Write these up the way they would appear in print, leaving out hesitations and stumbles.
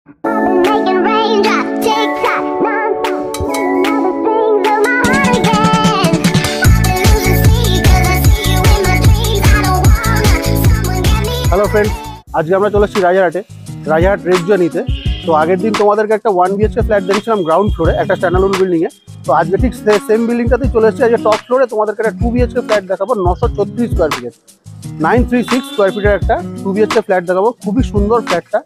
Hello friends, আজকে আমরা চলে এসেছি রাজারহাটে, রাজারহাট রেড জনিতে। তো আগের দিন তোমাদেরকে একটা 1 BHK ফ্ল্যাট দেখেছিলাম গ্রাউন্ড ফ্লোরে, একটা স্ট্যান্ডালোন বিল্ডিংয়ে। তো আজকে ঠিক সেম বিল্ডিংটাতেই চলে এসেছি। আজকে টপ ফ্লোরে তোমাদেরকে একটা 2 BHK ফ্ল্যাট দেখাবো, 934 স্কোয়ার ফিটের, 936 স্কোয়ার ফিটের একটা 2 BHK ফ্ল্যাট দেখাবো। খুবই সুন্দর ফ্ল্যাটটা,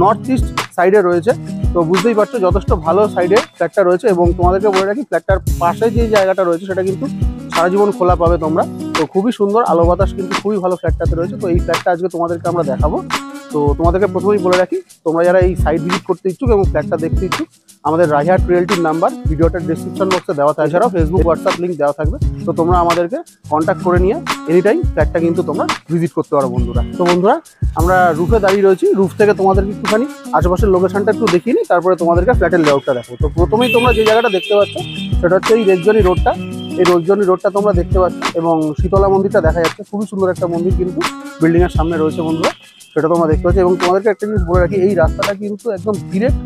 নর্থ ইস্ট সাইডে রয়েছে। তো বুঝতেই পারছো যথেষ্ট ভালো সাইডে ফ্ল্যাটটা রয়েছে। এবং তোমাদেরকে বলে রাখি, ফ্ল্যাটটার পাশে যে জায়গাটা রয়েছে সেটা কিন্তু সারা জীবন খোলা পাবে তোমরা। তো খুবই সুন্দর, আলো বাতাস কিন্তু খুবই ভালো ফ্ল্যাটটাতে রয়েছে। তো এই ফ্ল্যাটটা আজকে তোমাদেরকে আমরা দেখাবো। তো তোমাদেরকে প্রথমেই বলে রাখি, তোমরা যারা এই সাইট ভিজিট করতে ইচ্ছুক এবং ফ্ল্যাটটা দেখতে ইচ্ছুক, আমাদের রাজারহাট রিয়েলটির নাম্বার ভিডিওটার ডিসক্রিপশন বক্সে দেওয়া থাকে, এছাড়াও ফেসবুক হোয়াটসঅ্যাপ লিঙ্ক দেওয়া থাকবে। তো তোমরা আমাদেরকে কন্ট্যাক্ট করে নিয়ে এনি টাইম ফ্ল্যাটটা কিন্তু তোমরা ভিজিট করতে পারো বন্ধুরা। তো বন্ধুরা, আমরা রুফে দাঁড়িয়ে রয়েছি। রুফ থেকে তোমাদেরকে একটুখানি আশেপাশের লোকেশনটা একটু দেখিয়ে নিই, তারপরে তোমাদেরকে ফ্ল্যাটের লেআউটটা দেখো। তো প্রথমেই তোমরা যে জায়গাটা দেখতে পাচ্ছ সেটা হচ্ছে এই রেজজনি রোডটা। এই রেজজনি রোডটা তোমরা দেখতে পাচ্ছ এবং শীতলা মন্দিরটা দেখা যাচ্ছে। খুবই সুন্দর একটা মন্দির কিন্তু বিল্ডিংয়ের সামনে রয়েছে বন্ধুরা, সেটা তোমরা দেখতে পাচ্ছ। এবং তোমাদেরকে একটা জিনিস বলে রাখি, এই রাস্তাটা কিন্তু একদম ডিরেক্ট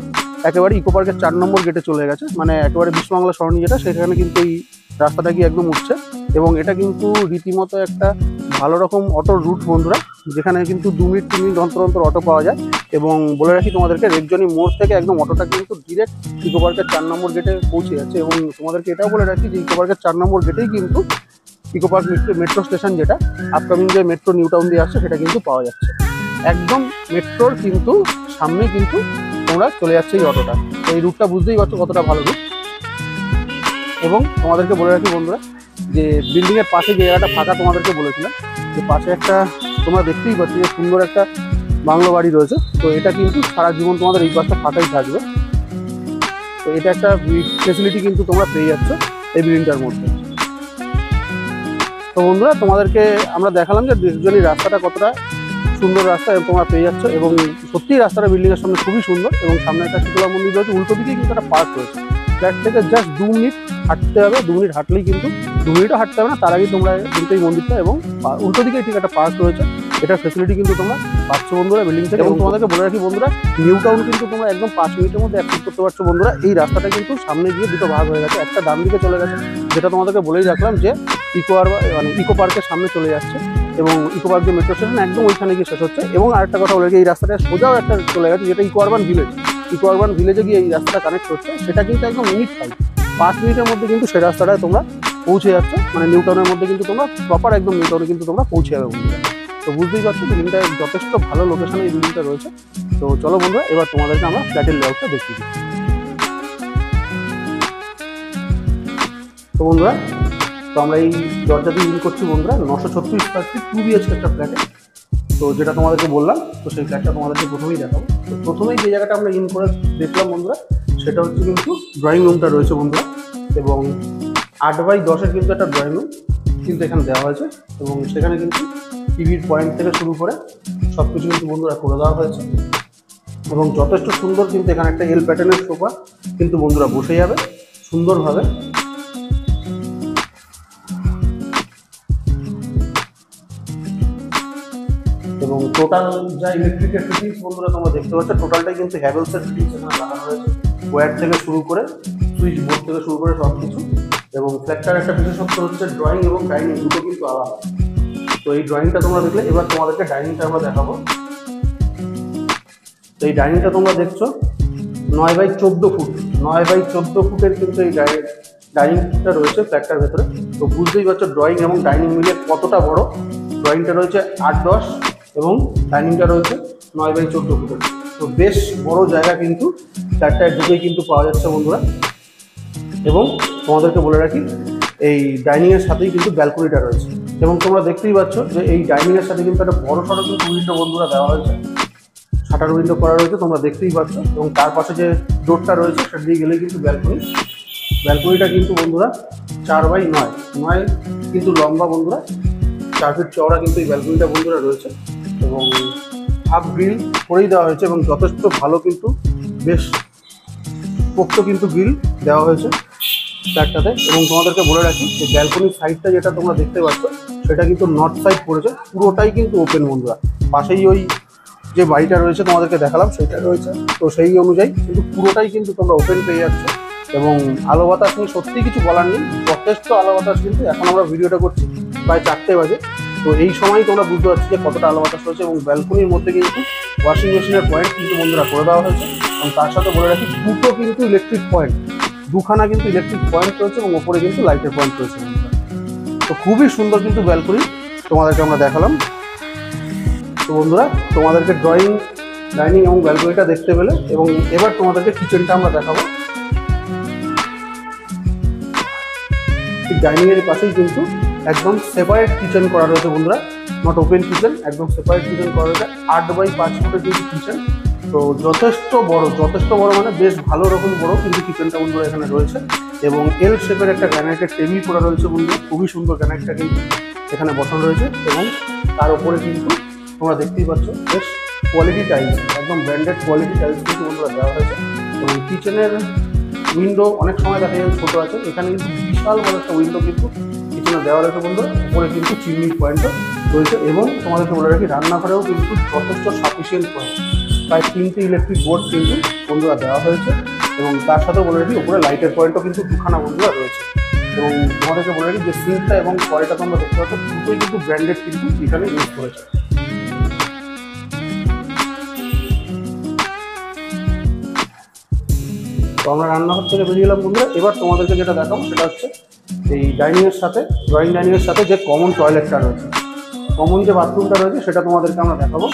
একেবারে ইকো পার্কের 4 নম্বর গেটে চলে গেছে, মানে একেবারে বিশ্ববাংলা সরণি যেটা, সেখানে কিন্তু এই রাস্তাটা কি একদম উঠছে। এবং এটা কিন্তু রীতিমতো একটা ভালো রকম অটোর রুট বন্ধুরা, যেখানে কিন্তু 2 মিনিট 3 মিনিট অন্তর অন্তর অটো পাওয়া যায়। এবং বলে রাখি তোমাদেরকে, রেজজনি মোড় থেকে একদম অটোটা কিন্তু ডিরেক্ট ইকো পার্কের 4 নম্বর গেটে পৌঁছে যাচ্ছে। এবং তোমাদেরকে এটাও বলে রাখি যে ইকো পার্কের 4 নম্বর গেটেই কিন্তু ইকো পার্ক মেট্রো স্টেশন, যেটা আপকামিং যে মেট্রো নিউ টাউন দিয়ে আসছে, সেটা কিন্তু পাওয়া যাচ্ছে। একদম মেট্রোর কিন্তু সামনেই কিন্তু তোমরা চলে যাচ্ছে এই অটোটা। তো এই রুটটা বুঝতেই পারছো কতটা ভালো রুট। এবং তোমাদেরকে বলে রাখি বন্ধুরা, যে বিল্ডিংয়ের পাশে যে জায়গাটা ফাঁকা তোমাদেরকে বলেছিলাম, যে পাশে একটা তোমরা দেখতেই পাচ্ছ যে সুন্দর একটা বাংলো বাড়ি রয়েছে। তো এটা কিন্তু সারা জীবন তোমাদের এই পাশটা ফাঁকাই থাকবে। তো এটা একটা ফেসিলিটি কিন্তু তোমরা পেয়ে যাচ্ছ এই বিল্ডিংটার মধ্যে। তো বন্ধুরা, তোমাদেরকে আমরা দেখালাম যে রেজজনি রাস্তাটা কতটা সুন্দর রাস্তা তোমরা পেয়ে যাচ্ছ। এবং সত্যিই রাস্তাটা বিল্ডিংয়ের সামনে খুবই সুন্দর। এবং সামনে একটা শীতলা মন্দির রয়েছে, উল্টো দিকেই কিন্তু একটা পার্ক রয়েছে। ফ্ল্যাট থেকে জাস্ট 2 মিনিট হাঁটতে হবে, 2 মিনিট হাঁটলেই কিন্তু, 2 মিনিটও হাঁটতে হবে না, তার আগেই তোমরা কিন্তু এই মন্দিরটা এবং উল্টো দিকেই ঠিক একটা পার্ক রয়েছে। এটার ফেসিলিটি কিন্তু তোমরা পাচ্ছ বন্ধুরা বিল্ডিং থেকে। এবং তোমাদেরকে বলে রাখি বন্ধুরা, নিউ টাউন কিন্তু তোমরা একদম 5 মিনিটের মধ্যে অ্যাক্সেস করতে পারছো বন্ধুরা। এই রাস্তাটা কিন্তু সামনে গিয়ে দুটো ভাগ হয়ে গেছে, একটা ডান দিকে চলে গেছে, যেটা তোমাদেরকে বলেই রাখলাম যে ইকো পার্কের সামনে চলে যাচ্ছে। এবং ইকো পার্ক যে মেট্রো স্টেশন একদম ওইখানে গিয়ে শেষ হচ্ছে। এবং আরেকটা কথা বলে, এই রাস্তাটা সোজাও একটা চলে গেছে, যেটা eco urban village. Eco urban ভিলেজে গিয়ে এই রাস্তাটা কানেক্ট হচ্ছে, সেটা কিন্তু একদম মিনিট 5 মিনিটের মধ্যে কিন্তু সেই রাস্তাটায় তোমরা পৌঁছে যাচ্ছ। মানে নিউ টাউনের মধ্যে কিন্তু তোমরা প্রপার একদম নিউ টাউনে কিন্তু তোমরা পৌঁছে যাবে বন্ধুরা। তো বুঝতেই পারছো বিল্ডিংটা যথেষ্ট ভালো লোকেশনে এই বিল্ডিংটা রয়েছে। তো চলো বন্ধুরা, এবার তোমাদেরকে আমরা ফ্ল্যাটের লেআউটটা দেখিয়ে দিই। তো বন্ধুরা, তো আমরা এই দরজা দিয়ে ইন করছি বন্ধুরা 936 স্কোয়ার ফিট 2 BHK একটা ফ্ল্যাটে। তো যেটা তোমাদেরকে বললাম, তো সেই ফ্ল্যাটটা তোমাদেরকে প্রথমেই দেখাবো। তো প্রথমেই যে জায়গাটা আমরা ইন করে দেখলাম বন্ধুরা, সেটা হচ্ছে কিন্তু ড্রয়িং রুমটা রয়েছে বন্ধুরা। এবং 8x10 কিন্তু একটা ড্রয়িং রুম কিন্তু এখানে দেওয়া হয়েছে। এবং সেখানে কিন্তু টিভির পয়েন্ট থেকে শুরু করে সব কিছু কিন্তু বন্ধুরা করে দেওয়া হয়েছে। এবং যথেষ্ট সুন্দর কিন্তু এখানে একটা এল প্যাটার্নের সোফা কিন্তু বন্ধুরা বসে যাবে সুন্দরভাবে। এবং টোটাল যা ইলেকট্রিকের ফিটিংস বন্ধুরা তোমরা দেখতে পাচ্ছ, টোটালটাই কিন্তু হ্যাভেলসের ফিটিংস এখানে লাগানো হয়েছে। ওয়্যার থেকে শুরু করে সুইচ বোর্ড থেকে শুরু করে সব কিছু। এবং ফ্ল্যাটটার একটা বিশেষত্ব হচ্ছে ড্রয়িং এবং ডাইনিং দুটো কিন্তু আলাদা। তো এই ড্রয়িংটা তোমরা দেখলে, এবার তোমাদেরকে ডাইনিংটা আমরা দেখাবো। তো এই ডাইনিংটা তোমরা দেখছো 9x14 ফুট, 9x14 ফুটের কিন্তু এই ডাইনিংটা রয়েছে ফ্ল্যাটটার ভেতরে। তো বুঝতেই পারছো ড্রয়িং এবং ডাইনিং মিলে কতটা বড়। ড্রয়িংটা রয়েছে 8x10 এবং ডাইনিংটা রয়েছে 9x14 ফুটের। তো বেশ বড় জায়গা কিন্তু ফ্ল্যাটটায় ঢুকেই কিন্তু পাওয়া যাচ্ছে বন্ধুরা। এবং তোমাদেরকে বলে রাখি, এই ডাইনিংয়ের সাথেই কিন্তু ব্যালকনিটা রয়েছে। এবং তোমরা দেখতেই পাচ্ছ যে এই ডাইনিংয়ের সাথে কিন্তু একটা বড় সড়ো কিন্তু উইন্ডো বন্ধুরা দেওয়া হয়েছে, শাটার উইন্ডো করা রয়েছে, তোমরা দেখতেই পাচ্ছ। এবং তার পাশে যে ডোরটা রয়েছে সেটা দিয়ে গেলেই কিন্তু ব্যালকনিটা কিন্তু বন্ধুরা 4x9 কিন্তু লম্বা বন্ধুরা, 4 ফিট চওড়া কিন্তু এই ব্যালকনিটা বন্ধুরা রয়েছে। এবং হাফ গ্রিল করেই দেওয়া হয়েছে এবং যথেষ্ট ভালো কিন্তু বেশ পোক্ত কিন্তু গ্রিল দেওয়া হয়েছে ফ্ল্যাটটাতে। এবং তোমাদেরকে বলে রাখি যে ব্যালকনির সাইডটা যেটা তোমরা দেখতে পাচ্ছ, সেটা কিন্তু নর্থ সাইড পড়েছে, পুরোটাই কিন্তু ওপেন বন্ধুরা। পাশেই ওই যে বাড়িটা রয়েছে তোমাদেরকে দেখালাম সেটা রয়েছে। তো সেই অনুযায়ী কিন্তু পুরোটাই কিন্তু তোমরা ওপেন পেয়ে যাচ্ছ এবং আলো বাতাস নিয়ে সত্যি কিছু বলার নেই, যথেষ্ট আলো বাতাস। কিন্তু এখন আমরা ভিডিওটা করছি প্রায় 4টে বাজে, তো এই সময় তোমরা বুঝতে পারছি যে কতটা আলো বাতাস রয়েছে। এবং ব্যালকনির মধ্যে কিন্তু ওয়াশিং মেশিনের পয়েন্ট কিন্তু বন্ধুরা করে দেওয়া হয়েছে। এবং তার সাথে বলে রাখি দুটো কিন্তু ইলেকট্রিক পয়েন্ট, দুখানা কিন্তু ইলেকট্রিক পয়েন্ট রয়েছে এবং ওপরে কিন্তু লাইটের পয়েন্ট রয়েছে। তো খুবই সুন্দর কিন্তু ব্যালকনি তোমাদেরকে আমরা দেখালাম। তো বন্ধুরা তোমাদেরকে ড্রয়িং, ডাইনিং এবং ব্যালকনিটা দেখতে পেলে, এবং এবার তোমাদেরকে কিচেনটা আমরা দেখাবো। ঠিক ডাইনিং এর পাশেই কিন্তু একদম সেপারেট কিচেন করা রয়েছে বন্ধুরা, নট ওপেন কিচেন, একদম সেপারেট কিচেন করা রয়েছে। 8x5 ফুটের কিন্তু কিচেন, তো যথেষ্ট বড় মানে বেশ ভালো রকম বড় কিন্তু কিচেনটা বন্ধুরা এখানে রয়েছে। এবং এল শেপের একটা গ্রানাইটের টেবিল করা রয়েছে বন্ধুরা, খুবই সুন্দর গ্রানাইটটা কিন্তু এখানে বসানো রয়েছে। এবং তার উপরে কিন্তু তোমরা দেখতেই পাচ্ছ বেশ কোয়ালিটি টাইলস, একদম ব্র্যান্ডেড কোয়ালিটি টাইলস কিন্তু বন্ধুরা দেওয়া হয়েছে। এবং কিচেনের উইন্ডো অনেক সময় দেখা যায় ছোটো আছে, এখানে কিন্তু বিশাল বড় একটা উইন্ডো কিন্তু কিচেনে দেওয়া রয়েছে বন্ধুরা। উপরে কিন্তু চিমনির পয়েন্টও রয়েছে। এবং তোমাদেরকে বলে রাখি রান্নাঘরেও কিন্তু যথেষ্ট সাফিসিয়েন্ট পয়েন্ট, প্রায় 3টে ইলেকট্রিক বোর্ড কিন্তু বন্ধুরা দেওয়া হয়েছে। এবং তার সাথেও বলে রাখি উপরে লাইটের পয়েন্টও কিন্তু দুখানা বন্ধুরা রয়েছে। এবং তোমাদেরকে বলে রাখি যে সিঙ্কটা এবং কড়াইটা তোমরা দেখতে পাচ্ছ দুটোই কিন্তু ব্র্যান্ডেড কিন্তু এখানে ইউজ করেছে। তো আমরা রান্নাঘর থেকে বেরিয়ে গেলাম বন্ধুরা। এবার তোমাদেরকে যেটা দেখাবো সেটা হচ্ছে এই ডাইনিংয়ের সাথে, ড্রয়িং ডাইনিংয়ের সাথে যে কমন টয়লেটটা রয়েছে, কমন যে বাথরুমটা রয়েছে সেটা তোমাদেরকে আমরা দেখাবো।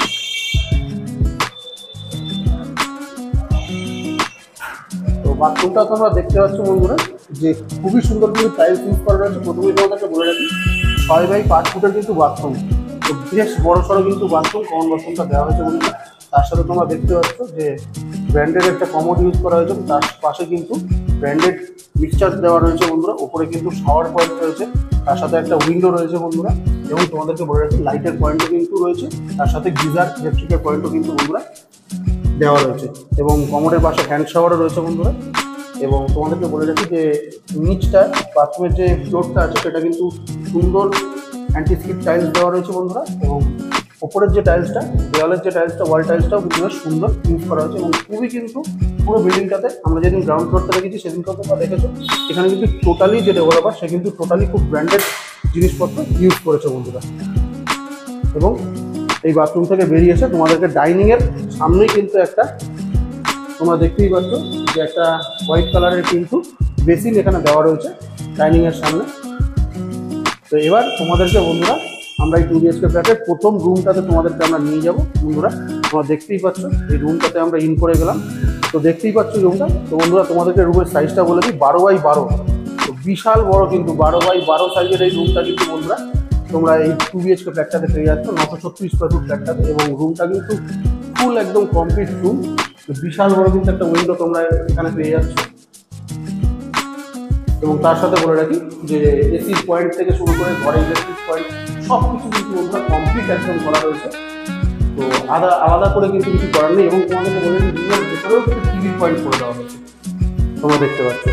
তো বাথরুমটা তোমরা দেখতে পাচ্ছ বন্ধুরা যে খুবই সুন্দর কিন্তু টাইলস ইউজ করা রয়েছে। প্রথমেই তোমাদেরকে বলে রাখি 6x5 ফুটের কিন্তু বাথরুম, তো বেশ বড় সড়ো কিন্তু বাথরুম, কমন বাথরুমটা দেওয়া হয়েছে বন্ধুরা। তার সাথে তোমরা দেখতে পাচ্ছ যে ব্র্যান্ডেড একটা কমোড ইউজ করা হয়েছে, তার পাশে কিন্তু ব্র্যান্ডেড মিক্সচার দেওয়া রয়েছে বন্ধুরা। ওপরে কিন্তু শাওয়ার পয়েন্ট রয়েছে, তার সাথে একটা উইন্ডো রয়েছে বন্ধুরা। এবং তোমাদেরকে বলে রাখি লাইটের পয়েন্টও কিন্তু রয়েছে, তার সাথে গিজার ইলেকট্রিকের পয়েন্টও কিন্তু বন্ধুরা দেওয়া রয়েছে। এবং কমোডের পাশে হ্যান্ড শাওয়ারও রয়েছে বন্ধুরা। এবং তোমাদেরকে বলে রাখি যে নিচটা বাথরুমের যে ফ্লোরটা আছে সেটা কিন্তু সুন্দর অ্যান্টি স্কিড টাইলস দেওয়া রয়েছে বন্ধুরা। এবং ওপরের যে টাইলসটা, দেওয়ালের যে টাইলসটা, ওয়াল টাইলসটাও কিন্তু বেশ সুন্দর ইউজ করা হয়েছে। এবং খুবই কিন্তু পুরো বিল্ডিংটাতে আমরা যেদিন গ্রাউন্ড ফ্লোরটা দেখেছি সেদিনকেও তোমরা দেখেছো, এখানে কিন্তু টোটালি যে ডেভেলপার সে কিন্তু টোটালি খুব ব্র্যান্ডেড জিনিসপত্র ইউজ করেছে বন্ধুরা। এবং এই বাথরুম থেকে বেরিয়ে এসে তোমাদেরকে ডাইনিংয়ের সামনেই কিন্তু একটা তোমরা দেখতেই পাচ্ছ যে একটা হোয়াইট কালারের কিন্তু বেসিন এখানে দেওয়া রয়েছে ডাইনিংয়ের সামনে। তো এবার তোমাদেরকে বন্ধুরা আমরা এই 2 BHK ফ্ল্যাটের প্রথম রুমটাতে তোমাদেরকে আমরা নিয়ে যাব বন্ধুরা। তোমরা দেখতেই পাচ্ছ এই রুমটাতে আমরা ইন করে গেলাম। তো দেখতেই পাচ্ছ রুমটা। তো বন্ধুরা তোমাদেরকে রুমের সাইজটা বলে দিই 12x12, তো বিশাল বড় কিন্তু 12x12 সাইজের এই রুমটা কিন্তু বন্ধুরা তোমরা এই 2 BHK ফ্ল্যাটটাতে পেয়ে যাচ্ছ 936 স্কোয়ার ফুট ফ্ল্যাটটাতে। এবং রুমটা কিন্তু ফুল একদম কমপ্লিট রুম, বিশাল বড় কিন্তু একটা উইন্ডো তোমরা এখানে পেয়ে যাচ্ছ। এবং তার সাথে বলে রাখি যে এসির পয়েন্ট থেকে শুরু করে ঘরে ইলেকট্রিক পয়েন্ট সব কিছু কিন্তু বন্ধুরা কমপ্লিট একদম করা রয়েছে। তো আলাদা করে কিন্তু কিছু করার নেই। এবং তোমাদেরকে বলে দিই রুমের ভেতরেও কিন্তু টিভি পয়েন্ট করে দেওয়া হয়েছে, তোমরা দেখতে পাচ্ছ।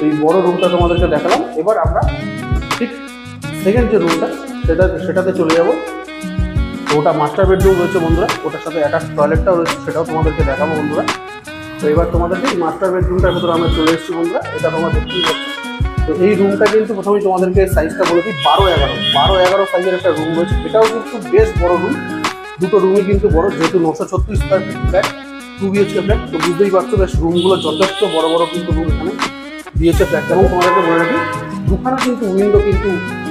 এই বড় রুমটা তোমাদেরকে দেখালাম। এবার আমরা ঠিক সেকেন্ড যে রুমটা সেটাতে চলে যাব। তো ওটা মাস্টার বেডরুম রয়েছে বন্ধুরা, ওটার সাথে অ্যাটাচ টয়লেটটাও রয়েছে, সেটাও তোমাদেরকে দেখাবো বন্ধুরা। তো এবার তোমাদেরকে মাস্টার বেডরুমটার ভেতরে আমরা চলে এসেছি বন্ধুরা, এটা তোমরা দেখতেই পাচ্ছ। তো এই রুমটা কিন্তু প্রথমেই তোমাদেরকে সাইজটা বলে দিই 12x11 সাইজের একটা রুম রয়েছে। এটাও কিন্তু বেশ বড় রুম, দুটো রুমই কিন্তু বড়, যেহেতু 936 square feet flat 2 BHK flat. তো বুঝতেই পারছো বেশ রুমগুলো যথেষ্ট বড় বড় কিন্তু রুম এখানে দিয়েছে ফ্ল্যাট। এবং তোমাদেরকে বলে রাখি দুখানা কিন্তু উইন্ডো কিন্তু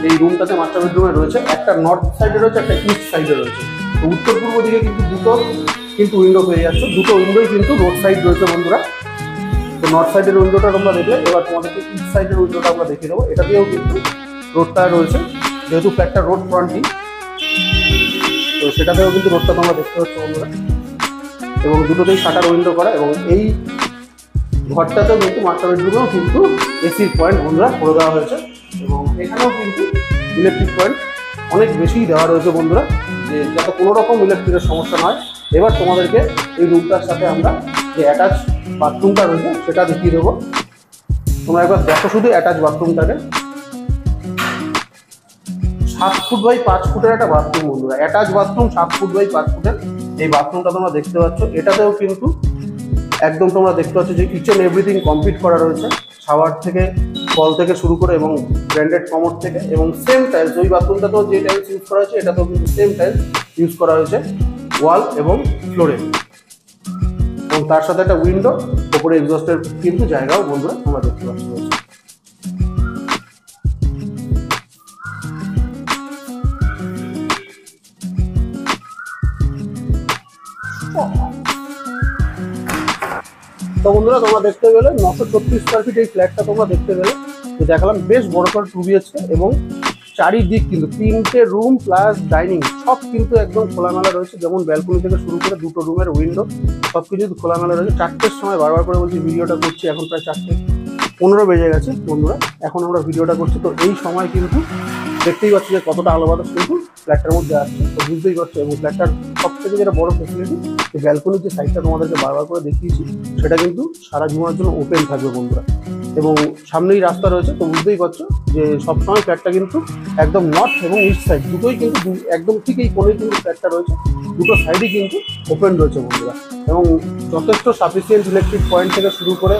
এই রুমটাতে মাস্টার বেডরুমে রয়েছে, একটা নর্থ সাইডে রয়েছে, একটা ইস্ট সাইডে রয়েছে। তো উত্তর পূর্ব দিকে কিন্তু দুটো কিন্তু উইন্ডো পেয়ে যাচ্ছে, দুটো উইন্ডোই কিন্তু রোড সাইড রয়েছে বন্ধুরা। তো নর্থ সাইডের উইন্ডোটা তোমরা দেখলে, এবার তোমাদেরকে ইস্ট সাইডের উইন্ডোটা আমরা দেখিয়ে দেবো। এটা দিয়েও কিন্তু রোডটা রয়েছে, যেহেতু ফ্ল্যাটটা রোড ফ্রন্টই, তো সেটাতেও কিন্তু রোডটা তোমরা দেখতে পাচ্ছ বন্ধুরা। এবং দুটোতেই শাটার উইন্ডো করা। এবং এই ঘরটাতেও কিন্তু মাস্টার বেডরুমেও কিন্তু এসির পয়েন্ট বন্ধুরা করে দেওয়া হয়েছে। এবং এখানেও কিন্তু ইলেকট্রিক পয়েন্ট অনেক বেশিই দেওয়া রয়েছে বন্ধুরা, যে যাতে কোনো রকম ইলেকট্রিকের সমস্যা নয়। এবার তোমাদেরকে এই রুমটার সাথে আমরা যে অ্যাটাচ বাথরুমটা রয়েছে সেটা দেখিয়ে দেবো। তোমরা একবার দেখো শুধু অ্যাটাচ বাথরুমটাকে, 7 ফুট বাই 5 ফুটের একটা বাথরুম বন্ধুরা, অ্যাটাচ বাথরুম 7 ফুট বাই 5 ফুটের এই বাথরুমটা তোমরা দেখতে পাচ্ছ। এটাতেও কিন্তু একদম তোমরা দেখতে পাচ্ছ যে কিচেন এভরিথিং কমপ্লিট করা রয়েছে, শাওয়ার থেকে কল থেকে শুরু করে এবং ব্র্যান্ডেড কমোড থেকে, এবং সেম টাইলস ওই বাথরুমটাতেও যে টাইলস ইউজ করা হয়েছে এটাতেও কিন্তু সেম টাইলস ইউজ করা হয়েছে ওয়াল এবং ফ্লোরে, এবং তার সাথে একটা উইন্ডো, ওপরে এক্সস্টের কিন্তু জায়গাও বন্ধুরা তোমরা দেখতে পাচ্ছ রয়েছে। তো বন্ধুরা তোমরা দেখতে গেলে 936 স্কোয়ার ফিট এই ফ্ল্যাটটা তোমরা দেখতে গেলে যে দেখালাম, বেশ বড় করে 2 BHK, এবং চারিদিক কিন্তু 3টে রুম প্লাস ডাইনিং সব কিন্তু একদম খোলামেলা রয়েছে, যেমন ব্যালকনি থেকে শুরু করে 2টো রুমের উইন্ডো সব কিছু খোলামেলা রয়েছে। 4টের সময় বারবার করে বলছি ভিডিওটা করছি, এখন প্রায় 4:15 বেজে গেছে বন্ধুরা, এখন আমরা ভিডিওটা করছি। তো এই সময় কিন্তু দেখতেই পাচ্ছি যে কতটা আলো বাতাস কিন্তু ফ্ল্যাটটার মধ্যে আসছে, তো বুঝতেই পারছো। এবং ফ্ল্যাটটার সব থেকে যেটা বড় ফেসিলিটি, যে ব্যালকনির যে সাইডটা তোমাদেরকে বারবার করে দেখিয়েছি সেটা কিন্তু সারা জীবনের জন্য ওপেন থাকবে বন্ধুরা, এবং সামনেই রাস্তা রয়েছে। তো বুঝতেই পারছো যে সবসময় ফ্ল্যাটটা কিন্তু একদম নর্থ এবং ইস্ট সাইড দুটোই কিন্তু একদম ঠিক এই কোণেই কিন্তু ফ্ল্যাটটা রয়েছে, দুটো সাইডই কিন্তু ওপেন রয়েছে বন্ধুরা, এবং যথেষ্ট সাফিসিয়েন্ট ইলেকট্রিক পয়েন্ট থেকে শুরু করে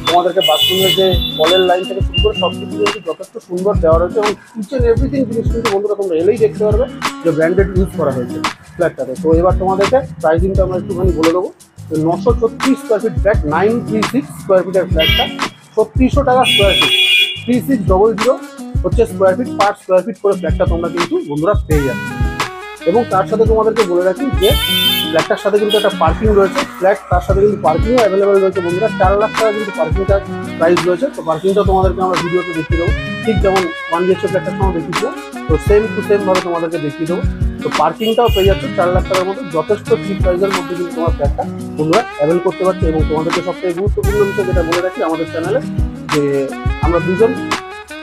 তোমাদেরকে বাথরুমের যে কলের লাইন থেকে শুরু করে সব কিছু কিন্তু যথেষ্ট সুন্দর দেওয়া রয়েছে, এবং কিচেন এভরিথিং জিনিস কিন্তু বন্ধুরা তোমরা এলেই দেখতে পারবে যে ব্র্যান্ডেড ইউজ করা হয়েছে ফ্ল্যাটটাতে। তো এবার তোমাদেরকে প্রাইসিংটা আমরা একটুখানি বলে দেবো। 936 স্কোয়ার ফিট ফ্ল্যাট, 936 স্কোয়ার ফিটের ফ্ল্যাটটা 3600 টাকা স্কোয়ার ফিট, 3600 হচ্ছে square feet, per square feet করে ফ্ল্যাটটা তোমরা কিন্তু বন্ধুরা পেয়ে যাচ্ছে। এবং তার সাথে তোমাদেরকে বলে রাখি যে ফ্ল্যাটটার সাথে কিন্তু একটা পার্কিং রয়েছে, ফ্ল্যাট তার সাথে কিন্তু পার্কিংও অ্যাভেলেবেল রয়েছে বন্ধুরা। 4 লাখ টাকা কিন্তু পার্কিংটার প্রাইস রয়েছে। তো পার্কিংটা তোমাদেরকে আমরা ভিডিওতে দেখিয়ে দেবো, ঠিক যেমন 1 BHK ফ্ল্যাটটার সময় দেখিয়েছিলাম, তো সেম টু সেম ভাবে তোমাদেরকে দেখিয়ে দেবো। তো পার্কিংটাও পেয়ে যাচ্ছে 4 লাখ টাকার মধ্যে, যথেষ্ট চিপ প্রাইসের মধ্যে কিন্তু তোমার ফ্ল্যাটটা তোমরা অ্যাভেল করতে পারছো। এবং তোমাদেরকে সবথেকে গুরুত্বপূর্ণ বিষয় যেটা বলে রাখি আমাদের চ্যানেলে, যে আমরা দুজন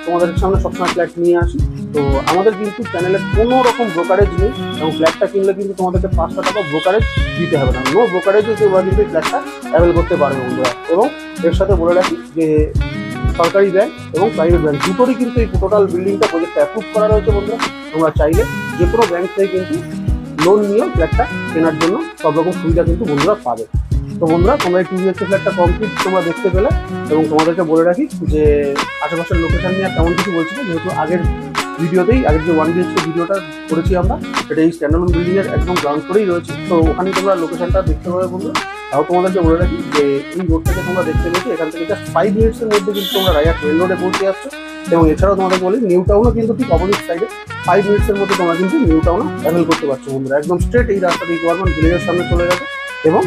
তোমাদের সামনে সবসময় ফ্ল্যাট নিয়ে আসি। তো আমাদের কিন্তু চ্যানেলে কোনো রকম ব্রোকারেজ নেই, এবং ফ্ল্যাটটা কিনলে কিন্তু তোমাদেরকে 500 টাকা ব্রোকারেজ দিতে হবে না, নো ব্রোকারেজে তোমরা কিন্তু ফ্ল্যাটটা অ্যাভেল করতে পারবে বন্ধুরা। এবং এর সাথে বলে রাখি যে সরকারি ব্যাংক এবং প্রাইভেট ব্যাংক দুটোরই কিন্তু এই টোটাল বিল্ডিংটা প্রজেক্টটা অ্যাপ্রুভ করা রয়েছে বন্ধুরা। তোমরা চাইলে যে কোনো ব্যাংক থেকে কিন্তু লোন নিয়েও ফ্ল্যাটটা কেনার জন্য সব রকম সুবিধা কিন্তু বন্ধুরা পাবে। তো বন্ধুরা তোমরা এই 2 BHK ফ্ল্যাটটা কমপ্লিট তোমরা দেখতে পেলে, এবং তোমাদেরকে বলে রাখি যে আশেপাশের লোকেশন নিয়ে তেমন কিছু বলছি না, যেহেতু আগের ভিডিওতেই আগের যে 1 BHK ভিডিওটা করেছি আমরা, সেটা এই স্ট্যান্ডার্ড বিল্ডিংয়ের একদম গ্রাউন্ড ফ্লোরেই রয়েছে। তো ওখানে তোমরা লোকেশনটা দেখতে পাবে বন্ধুরা। তাও তোমাদেরকে বলে রাখি যে এই রোডটাকে তোমরা দেখতে পেয়েছো, এখান থেকে জাস্ট 5 মিনিটসের মধ্যে কিন্তু তোমরা রাজারহাট মেন রোডে পৌঁছে যাচ্ছ। এবং এছাড়াও তোমাদেরকে বলি নিউ টাউনও কিন্তু ঠিক অপোজিট সাইডে 5 মিনিটসের মধ্যে তোমরা কিন্তু নিউ টাউনও অ্যাভেল করতে পারছো বন্ধুরা। একদম স্ট্রেট এই রাস্তাটা গভর্নমেন্ট ভিলেজের সামনে চলে গেছে, এবং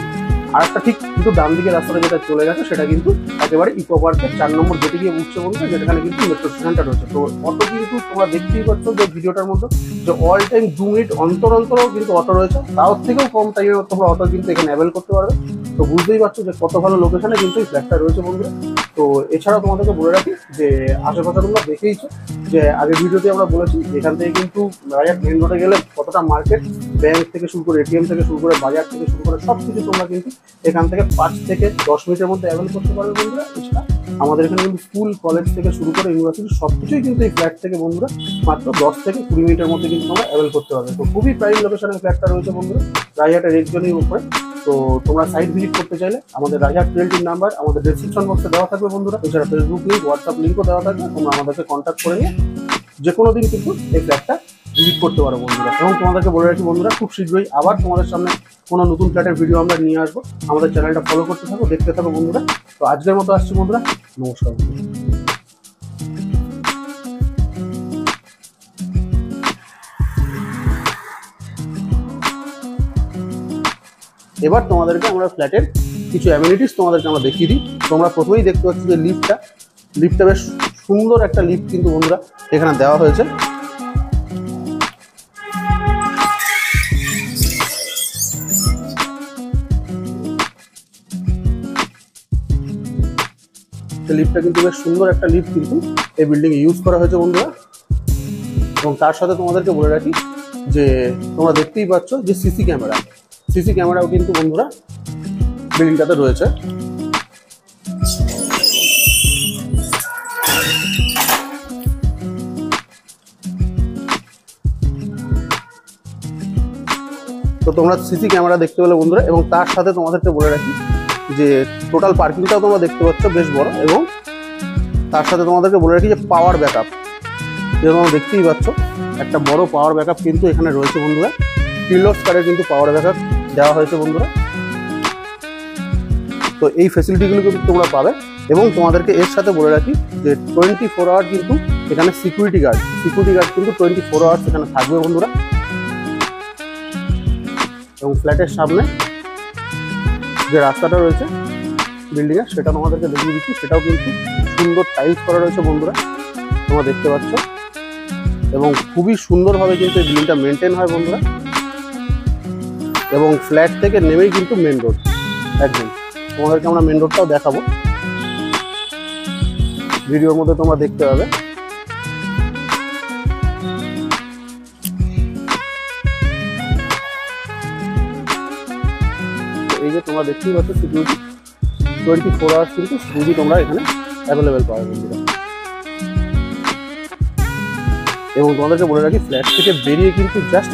আরেকটা ঠিক কিন্তু ডান দিকের রাস্তাটা যেটা চলে গেছে সেটা কিন্তু একেবারে ইকো পার্কের 4 নম্বর গেটে গিয়ে উঠছে বন্ধুরা, যেখানে কিন্তু মেট্রো স্টেশনটা রয়েছে। তো অটো কিন্তু তোমরা দেখতেই পাচ্ছ যে ভিডিওটার মধ্যে যে অল টাইম 2 মিনিট অন্তর অন্তরও কিন্তু অটো রয়েছে, তার থেকেও কম টাইমে তোমরা অটো কিন্তু এখানে অ্যাভেল করতে পারবে। তো বুঝতেই পারছো যে কত ভালো লোকেশনে কিন্তু এই ফ্ল্যাটটা রয়েছে বন্ধুরা। তো এছাড়াও তোমাদেরকে বলে রাখি যে আশেপাশে তোমরা দেখেইছো যে আগের ভিডিওতে আমরা বলেছি এখান থেকে কিন্তু রাজারহাট মেন রোডে গেলে কতটা মার্কেট, ব্যাংক থেকে শুরু করে এটিএম থেকে শুরু করে বাজার থেকে শুরু করে সব কিছু তোমরা কিন্তু এখান থেকে 5 থেকে 10 মিনিটের মধ্যে অ্যাভেল করতে পারবে বন্ধুরা। এছাড়া আমাদের এখানে কিন্তু স্কুল কলেজ থেকে শুরু করে ইউনিভার্সিটি সব কিছুই কিন্তু এই ফ্ল্যাট থেকে বন্ধুরা মাত্র 10 থেকে 20 মিনিটের মধ্যে কিন্তু তোমরা অ্যাভেল করতে পারবে। তো খুবই প্রাইম লোকেশনে ফ্ল্যাটটা রয়েছে বন্ধুরা, রাজারহাটের রেকজনের উপরে। তো তোমরা সাইট ভিজিট করতে চাইলে আমাদের রাজারহাট রিয়েলটির নাম্বার আমাদের ডেসক্রিপশন বক্সে দেওয়া থাকবে বন্ধুরা। এছাড়া ফেসবুক লিঙ্ক, হোয়াটসঅ্যাপ লিঙ্কও দেওয়া থাকবে, তোমরা আমাদেরকে কন্ট্যাক্ট করে নিয়ে যে কোনো দিন কিন্তু এই ফ্ল্যাটটা ভিজিট করতে পারো বন্ধুরা। এবং তোমাদেরকে বলে রাখি বন্ধুরা, খুব শীঘ্রই আবার তোমাদের সামনে কোনো নতুন ফ্ল্যাটের ভিডিও আমরা নিয়ে আসবো। আমাদের চ্যানেলটা ফলো করতে থাকো, দেখতে থাকো বন্ধুরা। তো আজকের মতো আসছি বন্ধুরা, নমস্কার বন্ধুরা। এবার তোমাদেরকে আমরা ফ্ল্যাটের কিছু অ্যামিনিটিস তোমাদেরকে আমরা দেখিয়ে দিই। তোমরা প্রথমেই দেখতে পাচ্ছ যে লিফটটা বেশ সুন্দর একটা লিফট কিন্তু বন্ধুরা এখানে দেওয়া হয়েছে। লিফটটা কিন্তু বেশ সুন্দর একটা লিফট কিন্তু এই বিল্ডিং এ ইউজ করা হয়েছে বন্ধুরা। এবং তার সাথে তোমাদেরকে বলে রাখি যে তোমরা দেখতেই পাচ্ছ যে সিসি ক্যামেরাও কিন্তু বন্ধুরা বিল্ডিংটাতে রয়েছে। তো তোমরা সিসি ক্যামেরা দেখতে পেলে বন্ধুরা, এবং তার সাথে তোমাদেরকে বলে রাখি যে টোটাল পার্কিংটাও তোমরা দেখতে পাচ্ছ বেশ বড়, এবং তার সাথে তোমাদেরকে বলে রাখি যে পাওয়ার ব্যাকআপ, যেরকম তোমরা দেখতেই পাচ্ছ একটা বড় পাওয়ার ব্যাকআপ কিন্তু এখানে রয়েছে বন্ধুরা। কির্লোস্কারের কিন্তু পাওয়ার ব্যাকআপ দেওয়া হয়েছে বন্ধুরা। তো এই ফেসিলিটিগুলো কিন্তু তোমরা পাবে, এবং তোমাদেরকে এর সাথে বলে রাখি যে 24 আওয়ার কিন্তু এখানে সিকিউরিটি গার্ড কিন্তু 24 আওয়ার্স এখানে থাকবে বন্ধুরা। এবং ফ্ল্যাটের সামনে যে রাস্তাটা রয়েছে বিল্ডিংয়ের, সেটা তোমাদেরকে দেখিয়ে দিচ্ছি, সেটাও কিন্তু সুন্দর টাইলস করা রয়েছে বন্ধুরা, তোমরা দেখতে পাচ্ছ। এবং খুবই সুন্দরভাবে কিন্তু এই বিল্ডিংটা মেনটেন হয় বন্ধুরা। এবং ফ্ল্যাট থেকে নেমেই কিন্তু মেন রোড, একদম তোমাদেরকে আমরা মেন রোডটাও দেখাবো, ভিডিওর মধ্যে তোমরা দেখতে পাবে। এই যে তোমরা দেখতেই পাচ্ছ সিকিউরিটি 24 আওয়ার্স কিন্তু সিকিউরিটি তোমরা এখানে অ্যাভেলেবেল পাবে বন্ধুরা। এবং তোমাদেরকে বলে রাখি ফ্ল্যাট থেকে বেরিয়ে কিন্তু জাস্ট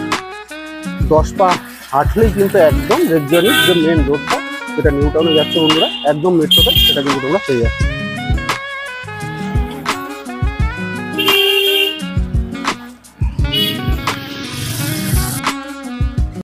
10 পা হাঁটলেই কিন্তু একদম রেড জয়েন্টের যে মেন রোডটা, যেটা নিউ টাউনে যাচ্ছে বন্ধুরা, একদম মেট্রোতে, সেটা কিন্তু তোমরা পেয়ে যাচ্ছে।